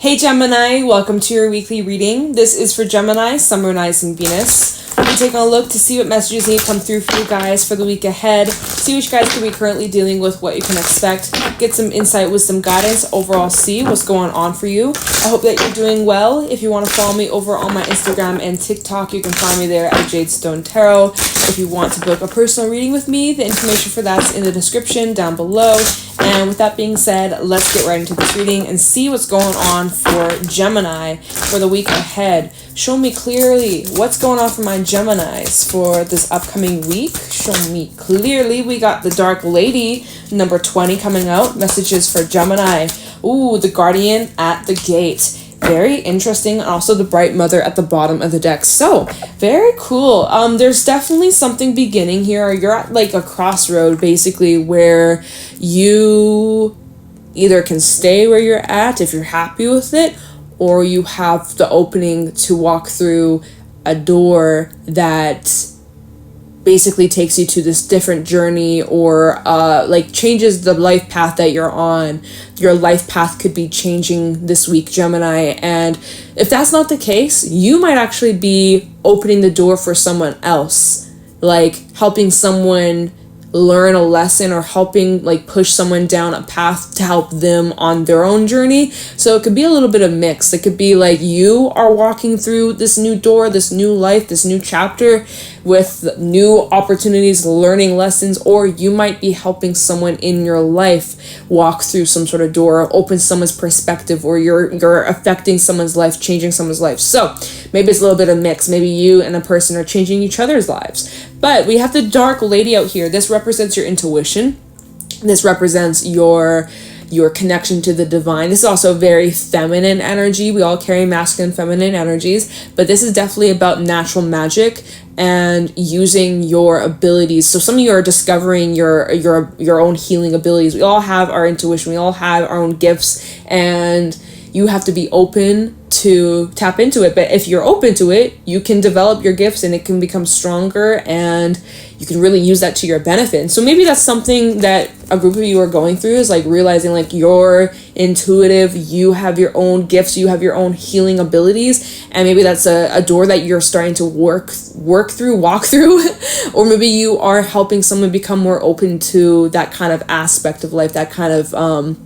Hey Gemini, welcome to your weekly reading. This is for Gemini, Sun, Moon, Rising, Venus. We'll be taking a look to see what messages need to come through for you guys for the week ahead. See which guys could be currently dealing with, what you can expect. Get some insight, wisdom, guidance. Overall, see what's going on for you. I hope that you're doing well. If you want to follow me over on my Instagram and TikTok, you can find me there at JadeStoneTarot. If you want to book a personal reading with me, the information for that's in the description down below. And with that being said, let's get right into this reading and see what's going on for Gemini for the week ahead. Show me clearly what's going on for my Geminis for this upcoming week. Show me clearly. We got the Dark Lady, number 20 coming out. Messages for Gemini. Ooh, the Guardian at the gate. Very interesting. And also the Bright Mother at the bottom of the deck. So, very cool. There's definitely something beginning here. You're at like a crossroad, basically, where you either can stay where you're at if you're happy with it, or you have the opening to walk through a door that basically takes you to this different journey, or like changes the life path that you're on. Your life path could be changing this week, Gemini, and if that's not the case, you might actually be opening the door for someone else, like helping someone learn a lesson, or helping like push someone down a path to help them on their own journey. So it could be a little bit of mix. It could be like you are walking through this new door, this new life, this new chapter with new opportunities, learning lessons, or you might be helping someone in your life walk through some sort of door, open someone's perspective, or you're affecting someone's life, changing someone's life. So maybe it's a little bit of mix. Maybe you and a person are changing each other's lives. But we have the Dark Lady out here. This represents your intuition. This represents your connection to the divine. This is also very feminine energy. We all carry masculine, feminine energies, but this is definitely about natural magic and using your abilities. So some of you are discovering your own healing abilities. We all have our intuition. We all have our own gifts, and you have to be open to tap into it. But if you're open to it, you can develop your gifts and it can become stronger, and you can really use that to your benefit. And so maybe that's something that a group of you are going through, is like realizing like you're intuitive, you have your own gifts, you have your own healing abilities, and maybe that's a door that you're starting to walk through, or maybe you are helping someone become more open to that kind of aspect of life, that kind of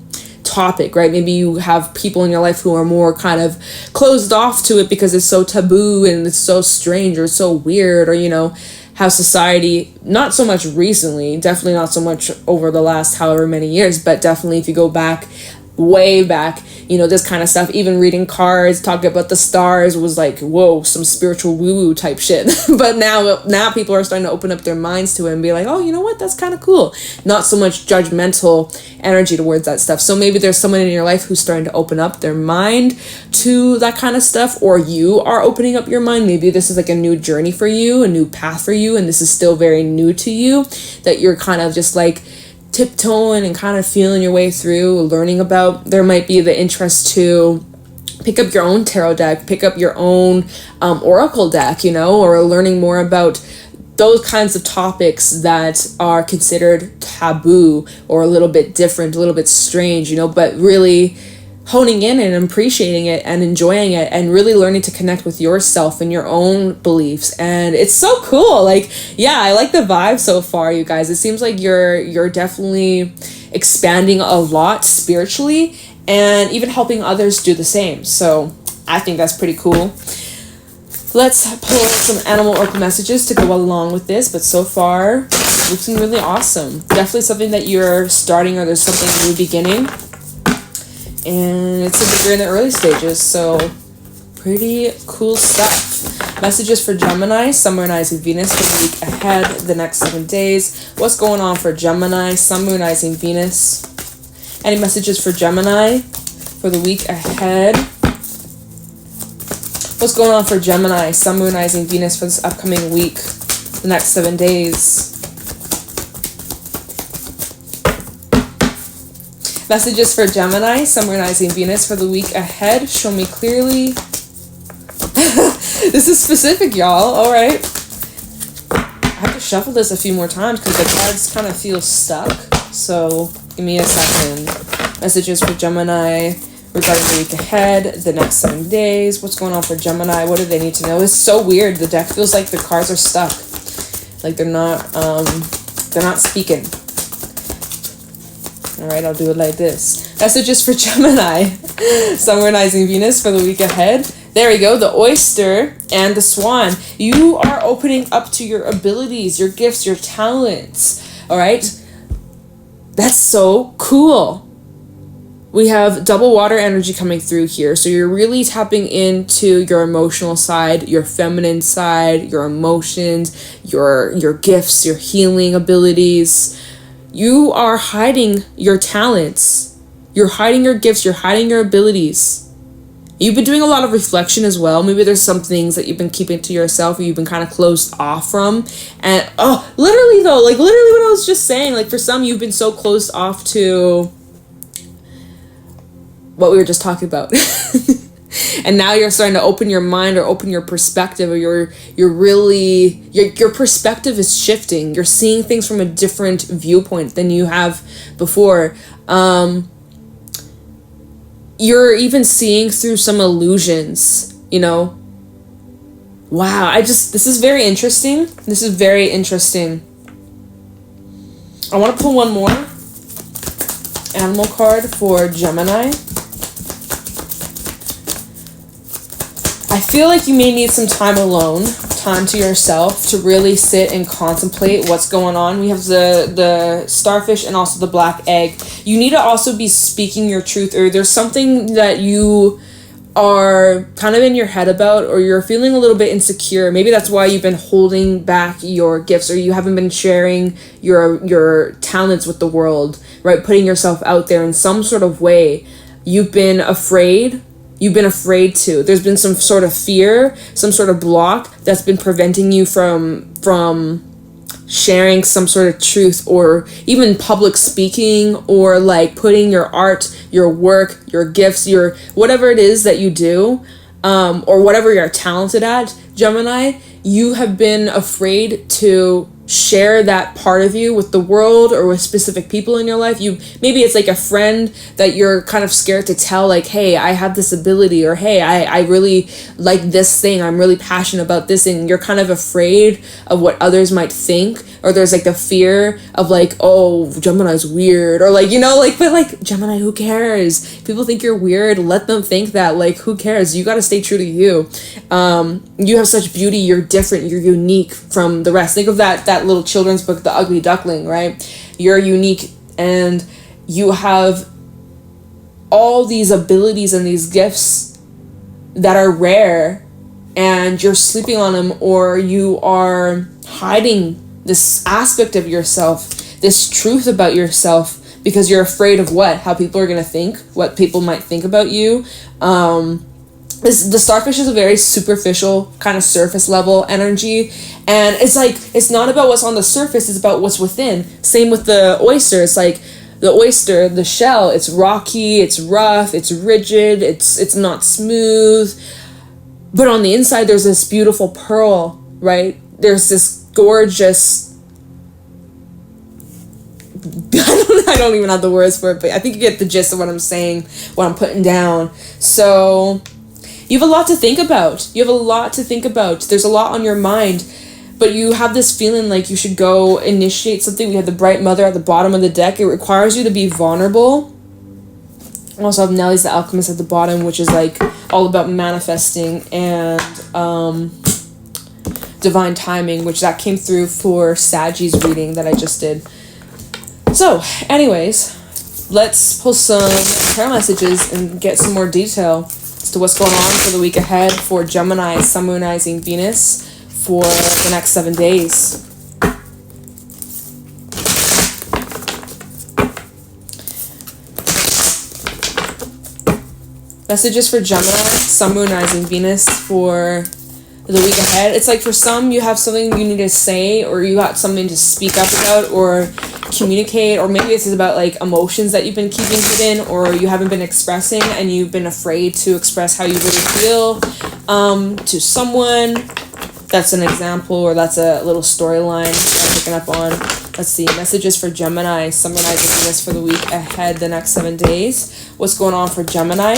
topic, right? Maybe you have people in your life who are more kind of closed off to it because it's so taboo and it's so strange or so weird, or how society, not so much recently, definitely not so much over the last however many years, but definitely if you go back, way back, this kind of stuff, even reading cards, talking about the stars was like, whoa, some spiritual woo-woo type shit. But now people are starting to open up their minds to it and be like, oh, you know what, that's kind of cool. Not so much judgmental energy towards that stuff. So maybe there's someone in your life who's starting to open up their mind to that kind of stuff, or you are opening up your mind. Maybe this is like a new journey for you, a new path for you, and this is still very new to you, that you're kind of just like tiptoeing and kind of feeling your way through, learning about. There might be the interest to pick up your own tarot deck, pick up your own oracle deck, or learning more about those kinds of topics that are considered taboo or a little bit different, a little bit strange, but really honing in and appreciating it and enjoying it and really learning to connect with yourself and your own beliefs. And it's so cool. Like, yeah, I like the vibe so far, you guys. It seems like you're definitely expanding a lot spiritually and even helping others do the same. So I think that's pretty cool. Let's pull some animal oracle messages to go along with this, but so far looking really awesome. Definitely something that you're starting, or there's something new beginning. And it's like you're in the early stages, so pretty cool stuff. Messages for Gemini, Sun, Moon, Rising, Venus for the week ahead, the next 7 days. What's going on for Gemini, Sun, Moon, Rising, Venus? Any messages for Gemini for the week ahead? What's going on for Gemini, Sun, Moon, Rising, Venus for this upcoming week, the next 7 days? Messages for Gemini, Sun, Moon, Rising, Venus for the week ahead. Show me clearly. This is specific, y'all. All right. I have to shuffle this a few more times because the cards kind of feel stuck. So give me a second. Messages for Gemini regarding the week ahead, the next 7 days. What's going on for Gemini? What do they need to know? It's so weird. The deck feels like the cards are stuck. Like they're not speaking. All right, I'll do it like this. Messages for Gemini. Sun, Moon, Rising, Venus for the week ahead. There we go, the oyster and the swan. You are opening up to your abilities, your gifts, your talents. All right? That's so cool. We have double water energy coming through here. So you're really tapping into your emotional side, your feminine side, your emotions, your gifts, your healing abilities. You are hiding your talents. You're hiding your gifts. You're hiding your abilities. You've been doing a lot of reflection as well. Maybe there's some things that you've been keeping to yourself or you've been kind of closed off from. And, literally though, like literally what I was just saying, like for some, you've been so closed off to what we were just talking about. And now you're starting to open your mind or open your perspective, or your perspective is shifting. You're seeing things from a different viewpoint than you have before. You're even seeing through some illusions, you know. Wow, this is very interesting. This is very interesting. I want to pull one more animal card for Gemini. I feel like you may need some time alone, time to yourself, to really sit and contemplate what's going on. We have the starfish and also the black egg. You need to also be speaking your truth, or there's something that you are kind of in your head about, or you're feeling a little bit insecure. Maybe that's why you've been holding back your gifts, or you haven't been sharing your talents with the world, right? Putting yourself out there in some sort of way. You've been afraid. To. There's been some sort of fear, some sort of block that's been preventing you from sharing some sort of truth, or even public speaking, or like putting your art, your work, your gifts, your whatever it is that you do, or whatever you're talented at, Gemini. You have been afraid to share that part of you with the world or with specific people in your life. Maybe it's like a friend that you're kind of scared to tell, like, hey, I have this ability, or hey, I really like this thing, I'm really passionate about this thing. You're kind of afraid of what others might think, or there's like the fear of like, oh, Gemini's weird, or like, you know, like, but like, Gemini, who cares? People think you're weird, let them think that, like, who cares? You got to stay true to you. You have such beauty, you're different, you're unique from the rest. Think of that little children's book, The Ugly Duckling, right? You're unique, and you have all these abilities and these gifts that are rare, and you're sleeping on them, or you are hiding this aspect of yourself, this truth about yourself, because you're afraid of how people are going to think, what people might think about you. The starfish is a very superficial kind of surface level energy, and it's like, it's not about what's on the surface, it's about what's within. Same with the oyster. It's like the oyster, the shell, it's rocky, it's rough, it's rigid, it's not smooth, but on the inside there's this beautiful pearl, right? There's this gorgeous, I don't even have the words for it, but I think you get the gist of what I'm saying, what I'm putting down. So you have a lot to think about. There's a lot on your mind, but you have this feeling like you should go initiate something. We have the Bright Mother at the bottom of the deck. It requires you to be vulnerable. I also have Nelly's the Alchemist at the bottom, which is like all about manifesting and divine timing, which that came through for Saggy's reading that I just did. So, anyways, let's pull some tarot messages and get some more detail as to what's going on for the week ahead for Gemini, Sun, Moon, Rising, Venus for the next 7 days. Messages for Gemini, Sun, Moon, Rising, Venus for the week ahead. It's like for some, you have something you need to say, or you got something to speak up about or communicate, or maybe this is about like emotions that you've been keeping hidden or you haven't been expressing, and you've been afraid to express how you really feel to someone. That's an example, or that's a little storyline I'm picking up on. Let's see, messages for Gemini, Sun, Moon, Rising, Venus for the week ahead, the next 7 days. What's going on for Gemini?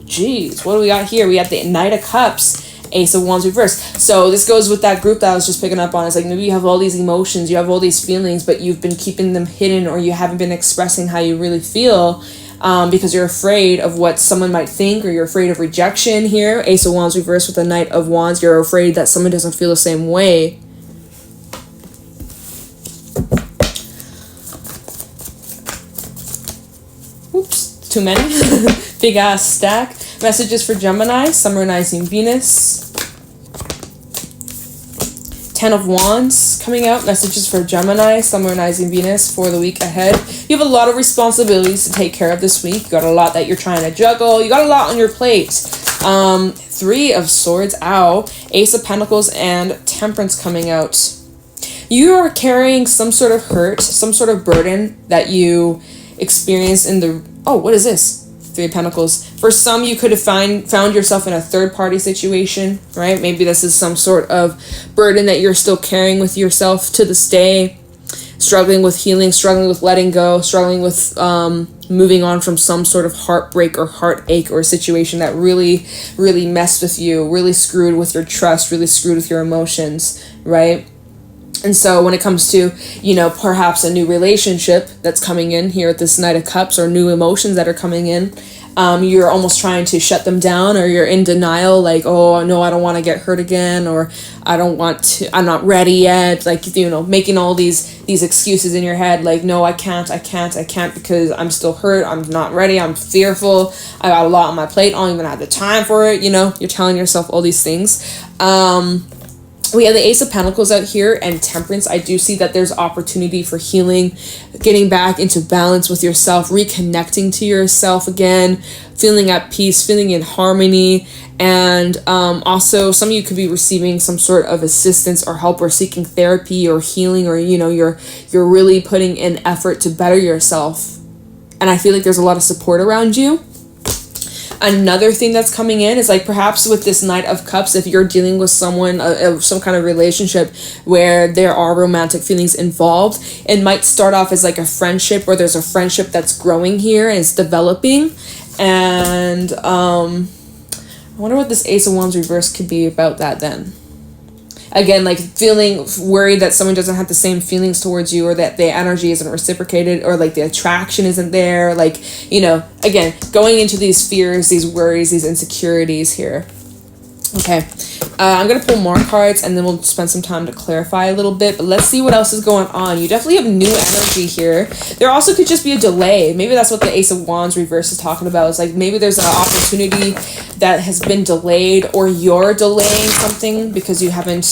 Jeez, what do we got here? We have the Knight of Cups, Ace of Wands reversed. So this goes with that group that I was just picking up on. It's like maybe you have all these emotions, you have all these feelings, but you've been keeping them hidden, or you haven't been expressing how you really feel because you're afraid of what someone might think, or you're afraid of rejection here. Ace of Wands reversed with the Knight of Wands. You're afraid that someone doesn't feel the same way. Oops, too many. Big ass stack. Messages for Gemini, Sun, Moon, Rising, Venus. 10 of Wands coming out. Messages for Gemini, Sun, Moon, Rising, Venus for the week ahead. You have a lot of responsibilities to take care of this week. You got a lot that you're trying to juggle. You got a lot on your plate. 3 of Swords, ow. Ace of Pentacles and Temperance coming out. You are carrying some sort of hurt, some sort of burden that you experienced in the... Oh, what is this? 3 of Pentacles. For some, you could have found yourself in a third-party situation, right? Maybe this is some sort of burden that you're still carrying with yourself to this day. Struggling with healing, struggling with letting go, struggling with moving on from some sort of heartbreak or heartache or situation that really, really messed with you, really screwed with your trust, really screwed with your emotions, right? And so when it comes to, you know, perhaps a new relationship that's coming in here with this Knight of Cups, or new emotions that are coming in, you're almost trying to shut them down, or you're in denial, like, oh, no, I don't want to get hurt again, or I'm not ready yet, like, you know, making all these excuses in your head, like, no, I can't because I'm still hurt, I'm not ready, I'm fearful, I got a lot on my plate, I don't even have the time for it, you know, you're telling yourself all these things. We have the Ace of Pentacles out here and Temperance. I do see that there's opportunity for healing, getting back into balance with yourself, reconnecting to yourself again, feeling at peace, feeling in harmony. And also some of you could be receiving some sort of assistance or help, or seeking therapy or healing, or, you know, you're really putting in effort to better yourself. And I feel like there's a lot of support around you. Another thing that's coming in is, like, perhaps with this Knight of Cups, if you're dealing with someone, some kind of relationship where there are romantic feelings involved, it might start off as like a friendship, or there's a friendship that's growing here and it's developing. And I wonder what this Ace of Wands reverse could be about that then. Again, like, feeling worried that someone doesn't have the same feelings towards you, or that the energy isn't reciprocated, or like the attraction isn't there. Like, you know, again, going into these fears, these worries, these insecurities here. Okay, I'm going to pull more cards, and then we'll spend some time to clarify a little bit. But let's see what else is going on. You definitely have new energy here. There also could just be a delay. Maybe that's what the Ace of Wands reverse is talking about. It's like maybe there's an opportunity that has been delayed, or you're delaying something because you haven't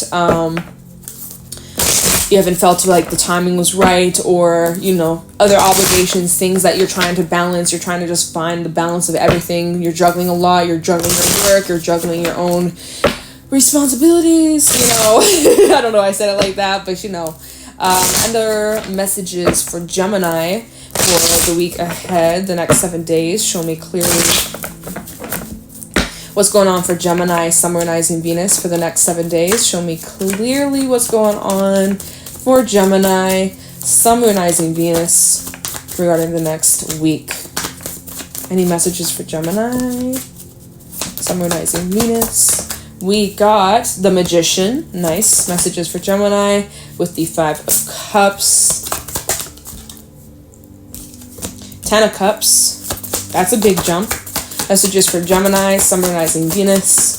felt like the timing was right, or, you know, other obligations, things that you're trying to balance. You're trying to just find the balance of everything. You're juggling a lot. You're juggling your work. You're juggling your own responsibilities, you know. I don't know why I said it like that, but, you know. Other messages for Gemini for the week ahead, the next 7 days. Show me clearly what's going on for Gemini, Sun, Moon, Rising, Venus for the next 7 days. Show me clearly what's going on for Gemini, Sun, Moon, Rising, Venus regarding the next week. Any messages for Gemini, Sun, Moon, Rising, Venus? We got the Magician. Nice. Messages for Gemini with the 5 of Cups. 10 of Cups. That's a big jump. Messages for Gemini, Sun, Moon, Rising, Venus.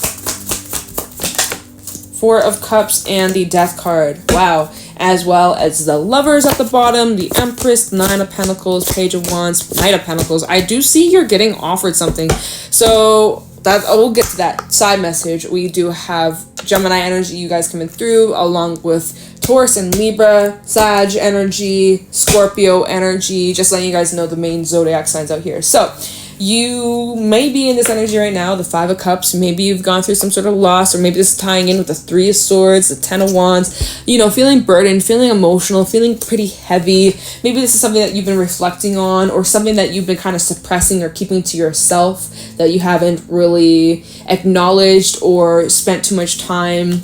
4 of Cups and the Death card. Wow. As well as the Lovers at the bottom, the Empress, 9 of Pentacles, Page of Wands, Knight of Pentacles. I do see you're getting offered something. So that we'll get to that side message. We do have Gemini energy, you guys coming through, along with Taurus and Libra, Sag energy, Scorpio energy. Just letting you guys know the main zodiac signs out here. So you may be in this energy right now, the 5 of Cups. Maybe you've gone through some sort of loss, or maybe this is tying in with the 3 of Swords, the 10 of Wands, you know, feeling burdened, feeling emotional, feeling pretty heavy. Maybe this is something that you've been reflecting on, or something that you've been kind of suppressing or keeping to yourself, that you haven't really acknowledged or spent too much time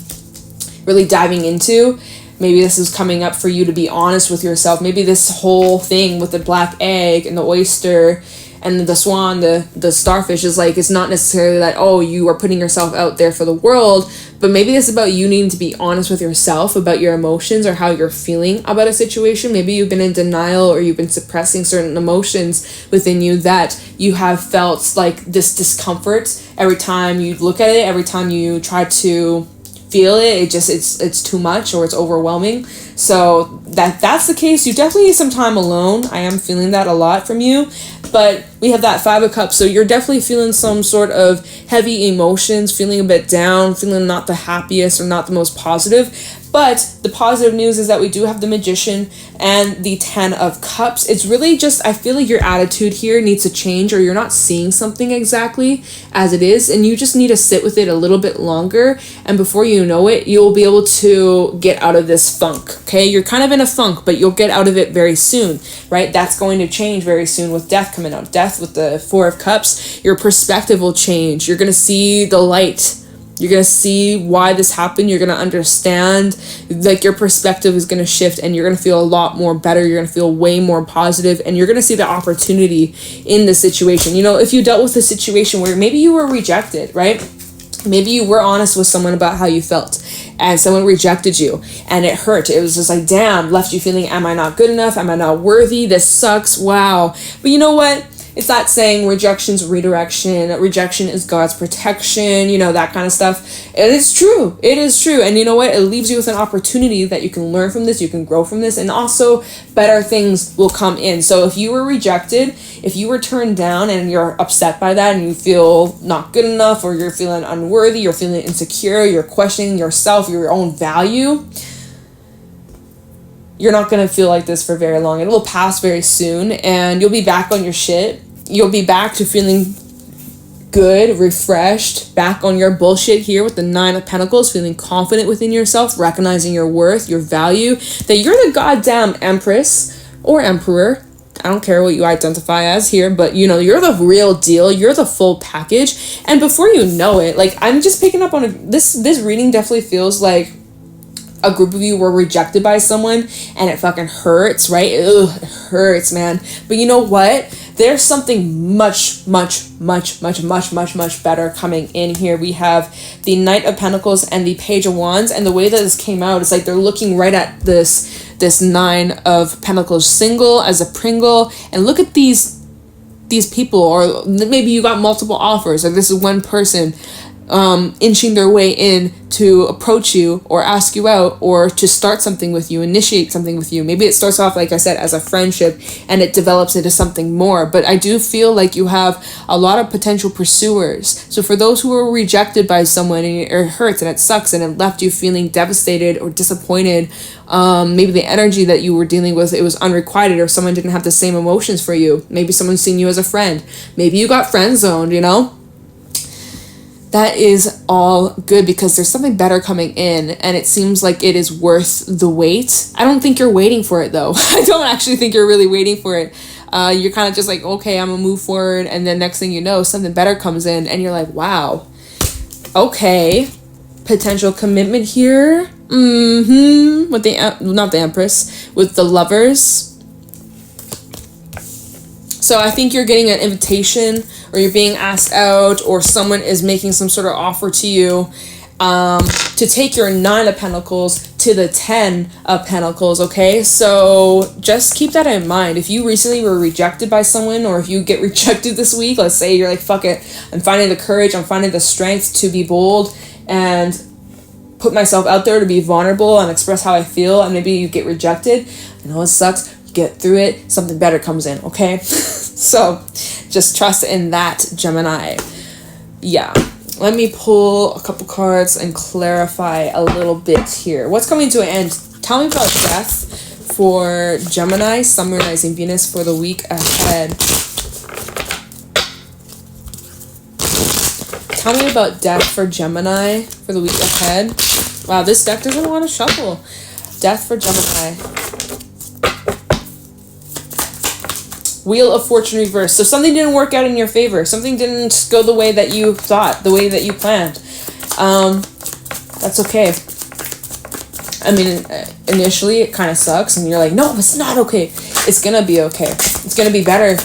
really diving into. Maybe this is coming up for you to be honest with yourself. Maybe this whole thing with the black egg and the oyster and the swan, the starfish is like, it's not necessarily that, oh, you are putting yourself out there for the world, but maybe this is about you needing to be honest with yourself about your emotions or how you're feeling about a situation. Maybe you've been in denial or you've been suppressing certain emotions within you that you have felt like this discomfort every time you look at it, every time you try to feel it, it's too much or it's overwhelming. So that's the case. You definitely need some time alone. I am feeling that a lot from you. But we have that 5 of Cups, so you're definitely feeling some sort of heavy emotions, feeling a bit down, feeling not the happiest or not the most positive. But the positive news is that we do have the Magician and the 10 of Cups. It's really just, I feel like your attitude here needs to change, or you're not seeing something exactly as it is, and you just need to sit with it a little bit longer, and before you know it, you'll be able to get out of this funk, okay? You're kind of in a funk, but you'll get out of it very soon, right? That's going to change very soon with Death coming out. Death with the 4 of Cups, your perspective will change. You're going to see the light. You're going to see why this happened. You're going to understand, like, your perspective is going to shift and you're going to feel a lot more better. You're going to feel way more positive, and you're going to see the opportunity in the situation. You know, if you dealt with a situation where maybe you were rejected, right? Maybe you were honest with someone about how you felt and someone rejected you and it hurt. It was just like, damn, left you feeling, am I not good enough? Am I not worthy? This sucks. Wow. But you know what? It's not saying rejection's redirection. Rejection is God's protection, you know, that kind of stuff. It is true. It is true. And you know what? It leaves you with an opportunity that you can learn from this, you can grow from this, and also better things will come in. So if you were rejected, if you were turned down and you're upset by that and you feel not good enough, or you're feeling unworthy, you're feeling insecure, you're questioning yourself, your own value, you're not going to feel like this for very long. It will pass very soon, and you'll be back on your shit. You'll be back to feeling good, refreshed, back on your bullshit here with the 9 of Pentacles, feeling confident within yourself, recognizing your worth, your value, that you're the goddamn Empress or Emperor. I don't care what you identify as here, but you know, you're the real deal. You're the full package. And before you know it, like, I'm just picking up on this reading definitely feels like a group of you were rejected by someone and it fucking hurts, right? Ugh, it hurts, man. But you know what? There's something much better coming in here. We have the Knight of Pentacles and the Page of Wands, and the way that this came out, it's like they're looking right at this 9 of Pentacles single as a Pringle, and look at these people, or maybe you got multiple offers, or this is one person inching their way in to approach you or ask you out or to start something with you, initiate something with you. Maybe it starts off, like I said, as a friendship and it develops into something more. But I do feel like you have a lot of potential pursuers. So for those who were rejected by someone and it hurts and it sucks and it left you feeling devastated or disappointed, maybe the energy that you were dealing with, it was unrequited, or someone didn't have the same emotions for you. Maybe someone's seen you as a friend. Maybe you got friend zoned, you know? That is all good because there's something better coming in, and it seems like it is worth the wait. I don't think you're waiting for it, though. I don't actually think you're really waiting for it. You're kind of just like, okay, I'm gonna move forward, and then next thing you know, something better comes in, and you're like, wow, okay, potential commitment here. With the, not the Empress, with the Lovers. So I think you're getting an invitation, or you're being asked out, or someone is making some sort of offer to you to take your 9 of Pentacles to the 10 of Pentacles, okay? So just keep that in mind. If you recently were rejected by someone, or if you get rejected this week, let's say you're like, fuck it, I'm finding the courage, I'm finding the strength to be bold and put myself out there, to be vulnerable and express how I feel, and maybe you get rejected. I know it sucks. Get through it. Something better comes in, okay? So just trust in that, Gemini. Yeah. Let me pull a couple cards and clarify a little bit here. What's coming to an end? Tell me about death for Gemini, Sun, Moon, Rising, Venus for the week ahead. Tell me about death for Gemini for the week ahead. Wow, this deck doesn't want to shuffle. Death for Gemini. Wheel of Fortune reversed. So something didn't work out in your favor. Something didn't go the way that you thought, the way that you planned. That's okay. I mean, initially it kind of sucks and you're like, no, it's not okay. It's gonna be okay. It's gonna be better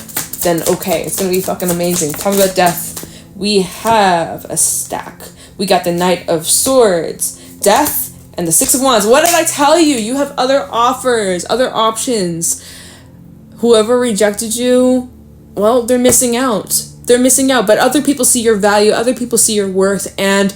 than okay. It's gonna be fucking amazing. Talk about death. We have a stack. We got the Knight of Swords, Death, and the Six of Wands. What did I tell you? You have other offers, other options. Whoever rejected you, well, they're missing out. They're missing out. But other people see your value. Other people see your worth. And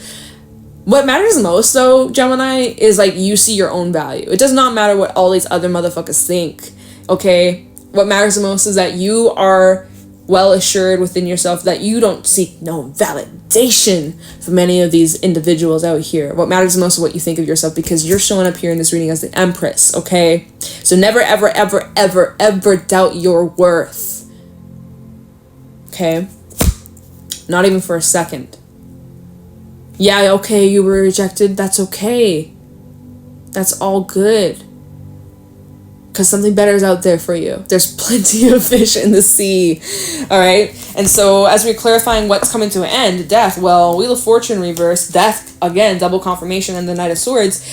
what matters most, though, Gemini, is like you see your own value. It does not matter what all these other motherfuckers think. Okay? What matters the most is that you are well assured within yourself, that you don't seek no validation from any of these individuals out here. What matters most is what you think of yourself, because you're showing up here in this reading as the Empress, okay? So never, ever, ever, ever, ever doubt your worth. Okay? Not even for a second. Yeah, okay, you were rejected. That's okay. That's all good. Because something better is out there for you. There's plenty of fish in the sea. All right? And so as we're clarifying what's coming to an end, death, well, Wheel of Fortune reverse, death, again, double confirmation, and the Knight of Swords,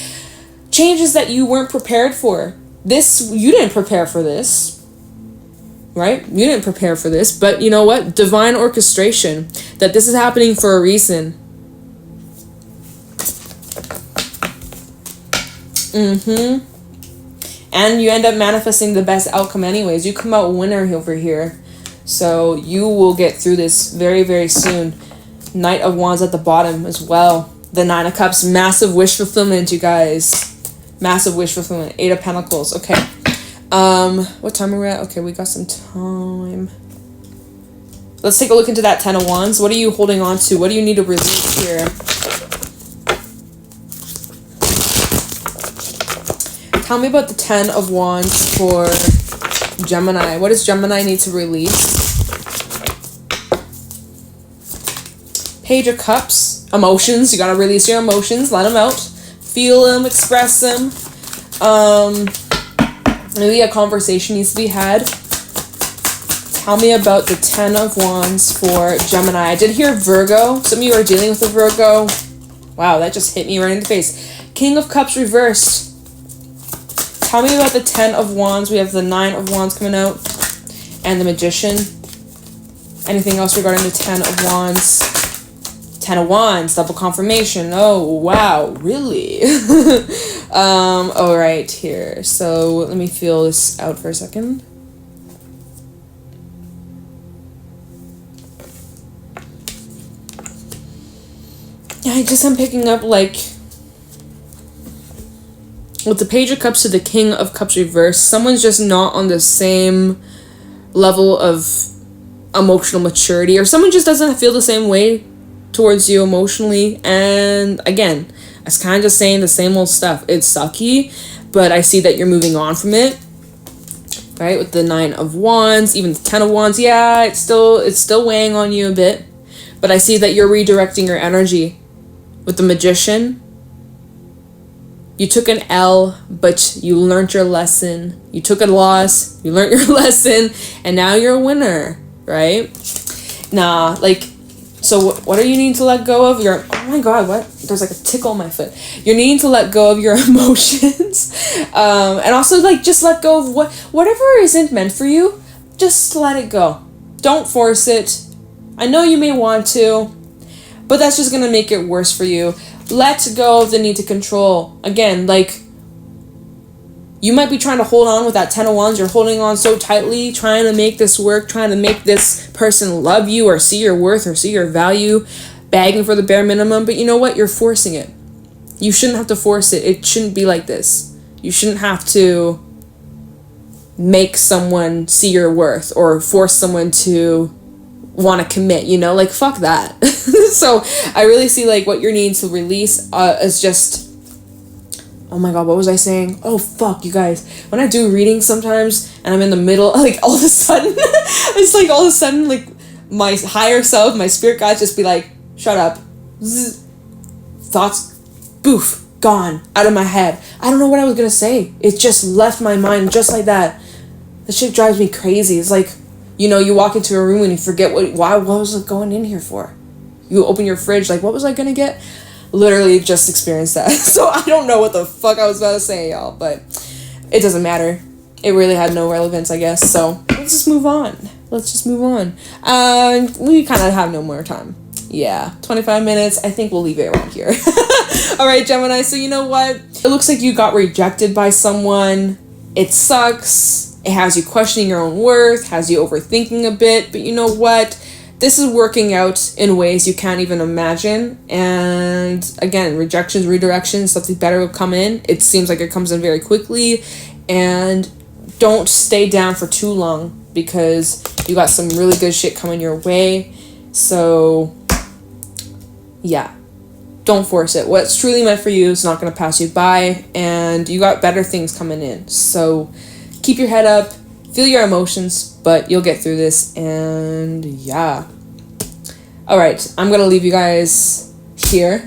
changes that you weren't prepared for. This, you didn't prepare for this. Right? You didn't prepare for this. But you know what? Divine orchestration. That this is happening for a reason. Mm-hmm. And you end up manifesting the best outcome anyways. You come out winner over here. So you will get through this very, very soon. Knight of Wands at the bottom as well. The Nine of Cups. Massive wish fulfillment, you guys. Massive wish fulfillment. Eight of Pentacles. Okay. What time are we at? Okay, we got some time. Let's take a look into that Ten of Wands. What are you holding on to? What do you need to release here? Tell me about the Ten of Wands for Gemini. What does Gemini need to release? Page of Cups. Emotions. You gotta release your emotions. Let them out. Feel them. Express them. Maybe a conversation needs to be had. Tell me about the Ten of Wands for Gemini. I did hear Virgo. Some of you are dealing with a Virgo. Wow, that just hit me right in the face. King of Cups reversed. Tell me about the Ten of Wands. We have the Nine of Wands coming out. And the Magician. Anything else regarding the Ten of Wands? Ten of Wands. Double confirmation. Oh, wow. Really? Alright, here. So, let me feel this out for a second. Yeah, I'm picking up, like, with the Page of Cups to the King of Cups reverse, someone's just not on the same level of emotional maturity, or someone just doesn't feel the same way towards you emotionally. And again, it's kind of just saying the same old stuff. It's sucky, but I see that you're moving on from it. Right? With the Nine of Wands, even the Ten of Wands, yeah, it's still weighing on you a bit. But I see that you're redirecting your energy. With the Magician, you took an L, but you learned your lesson. You took a loss, you learned your lesson, and now you're a winner, right? Nah, like, so what are you needing to let go of? Oh my god, what? There's like a tickle on my foot. You're needing to let go of your emotions. And also, like, just let go of whatever isn't meant for you. Just let it go. Don't force it. I know you may want to, but that's just gonna make it worse for you. Let go of the need to control. Again, like, you might be trying to hold on with that Ten of Wands. You're holding on so tightly, trying to make this work, trying to make this person love you or see your worth or see your value, begging for the bare minimum. But you know what? You're forcing it. You shouldn't have to force it. It shouldn't be like this. You shouldn't have to make someone see your worth or force someone to want to commit, you know, like, fuck that. So I really see, like, what you're needing to release is just, oh my god, what was I saying? Oh fuck, you guys, when I do readings sometimes and I'm in the middle, like, all of a sudden it's like all of a sudden, like, my higher self, my spirit guides just be like, shut up. Zzz. Thoughts, boof, gone, out of my head. I don't know what I was gonna say. It just left my mind just like that. This shit drives me crazy. It's like, you know, you walk into a room and you forget what was I going in here for? You open your fridge, like, what was I gonna get? literally just experienced that. So I don't know what the fuck I was about to say, y'all, but it doesn't matter. It really had no relevance, I guess. So let's just move on. We kind of have no more time. Yeah, 25 minutes. I think we'll leave it around here. All right, Gemini. So you know what? It looks like you got rejected by someone. It sucks. It has you questioning your own worth, has you overthinking a bit. But you know what? This is working out in ways you can't even imagine. And again, rejections, redirections, something better will come in. It seems like it comes in very quickly. And don't stay down for too long, because you got some really good shit coming your way. So yeah, don't force it. What's truly meant for you is not going to pass you by, and you got better things coming in. So keep your head up, feel your emotions, but you'll get through this. And yeah. All right, I'm going to leave you guys here.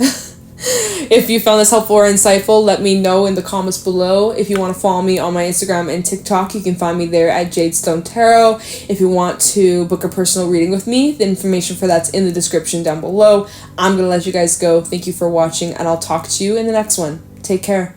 If you found this helpful or insightful, let me know in the comments below. If you want to follow me on my Instagram and TikTok, you can find me there at JadeStoneTarot. If you want to book a personal reading with me, the information for that's in the description down below. I'm going to let you guys go. Thank you for watching, and I'll talk to you in the next one. Take care.